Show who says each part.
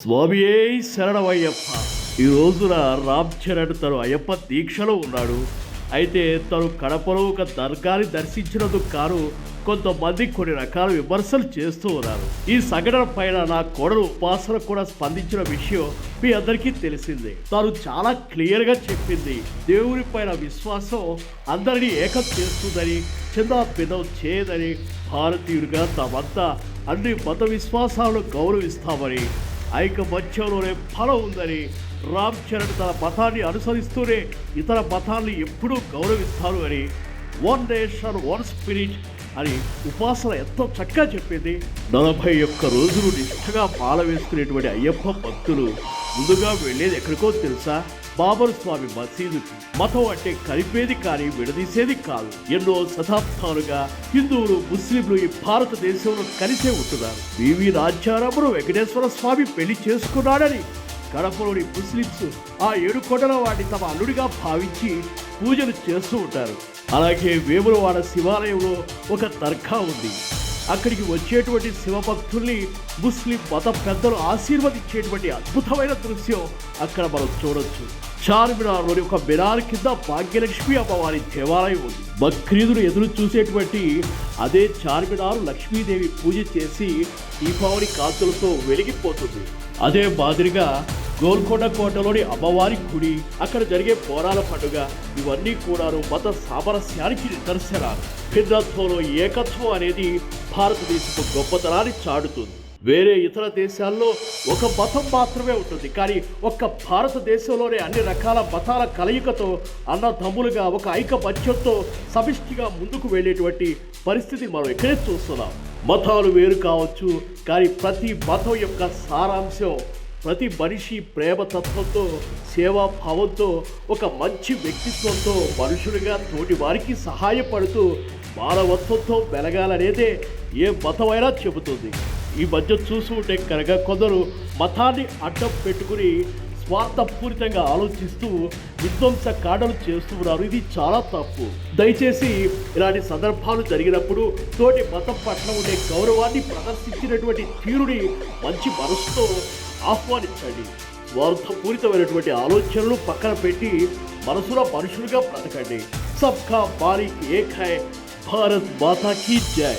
Speaker 1: స్వామియే శరణమయ్యప్ప. ఈ రోజున రామ్ చరణ్ తను అయ్యప్ప దీక్షలో ఉన్నాడు. అయితే తను కడపలో ఒక దర్గాని దర్శించినందుకు కాను కొంతమంది కొన్ని రకాల విమర్శలు చేస్తూ ఉన్నారు. ఈ సంఘటన పైన నా కోడలు ఉపాసన కూడా స్పందించిన విషయం మీ అందరికీ తెలిసిందే. తాను చాలా క్లియర్గా చెప్పింది, దేవుని పైన విశ్వాసం అందరినీ ఏకం చేస్తుందని, చిన్న పెదం చేయదని, భారతీయుడిగా తామంతా అన్ని మత విశ్వాసాలను గౌరవిస్తామని, ఐకమత్యంలోనే ఫలం ఉందని, రామ్ చరణ్ తన మతాన్ని అనుసరిస్తూనే ఇతర మతాన్ని ఎప్పుడూ గౌరవిస్తారు అని, వన్ నేషన్ వన్ స్పిరిట్ అని ఉపాసన ఎంతో చక్కగా చెప్పింది. 41 రోజులు నిష్ఠగా మాల వేసుకునేటువంటి అయ్యప్ప భక్తులు ముందుగా వెళ్ళేది ఎక్కడికో తెలుసా? బాబర్ స్వామి మసీదుకి. మతం అంటే కలిపేది కానీ విడదీసేది కాదు. ఎన్నో శతాబ్దాలుగా హిందువులు ముస్లింలు ఈ భారతదేశంలో కలిసే ఉంటున్నారు. వివి రాజ్యారాముడు వెంకటేశ్వర స్వామి పెళ్లి చేసుకున్నాడని కడపలోని ముస్లింస్ ఆ 7 కోటల వాడిని తమ అల్లుడిగా భావించి పూజలు చేస్తూ ఉంటారు. అలాగే వేములవాడ శివాలయంలో ఒక దర్గా ఉంది. అక్కడికి వచ్చేటువంటి శివభక్తుల్ని ముస్లిం మత పెద్దలు ఆశీర్వదించేటువంటి అద్భుతమైన దృశ్యం అక్కడ మనం చూడొచ్చు. చార్మినార్లోని ఒక మినార్ కింద భాగ్యలక్ష్మి అమ్మవారి దేవాలయం ఉంది. బక్రీదును ఎదురు చూసేటువంటి అదే చార్మినార్ లక్ష్మీదేవి పూజ చేసి దీపావళి కాంతులతో వెలిగిపోతుంది. అదే మాదిరిగా గోల్కొండ కోటలోని అమ్మవారి గుడి, అక్కడ జరిగే పోరాల పండుగ, ఇవన్నీ కూడా మత సామరస్యానికి నిదర్శనాలు. భిన్నత్వంలో ఏకత్వం అనేది భారతదేశపు గొప్పతనాన్ని చాటుతుంది. వేరే ఇతర దేశాల్లో ఒక మతం మాత్రమే ఉంటుంది, కానీ ఒక్క భారతదేశంలోనే అన్ని రకాల మతాల కలయికతో అన్నదమ్ములుగా ఒక ఐకమత్యంతో సమిష్టిగా ముందుకు వెళ్ళేటువంటి పరిస్థితి మనం ఇక్కడే చూస్తున్నాం. మతాలు వేరు కావచ్చు, కానీ ప్రతి మతం యొక్క సారాంశం ప్రతి మనిషి ప్రేమతత్వంతో, సేవాభావంతో, ఒక మంచి వ్యక్తిత్వంతో మనుషులుగా తోటి వారికి సహాయపడుతూ మానవత్వంతో వెలగాలనేదే ఏ మతమైనా చెబుతుంది. ఈ మధ్య చూసుకుంటే కనుక కొందరు మతాన్ని అడ్డం పెట్టుకుని స్వార్థపూరితంగా ఆలోచిస్తూ విధ్వంస కాండలు చేస్తున్నారు. ఇది చాలా తప్పు. దయచేసి ఇలాంటి సందర్భాలు జరిగినప్పుడు తోటి మతం పట్ల ఉండే గౌరవాన్ని ప్రదర్శించినటువంటి తీరుని మంచి మనసుతో ఆహ్వానించండి. స్వార్థపూరితమైనటువంటి ఆలోచనలు పక్కన పెట్టి మనసులో మనుషులుగా బ్రతకండి. సబ్కా మాలిక్ ఏక్ హై. భారత్ మాతా కీ జై.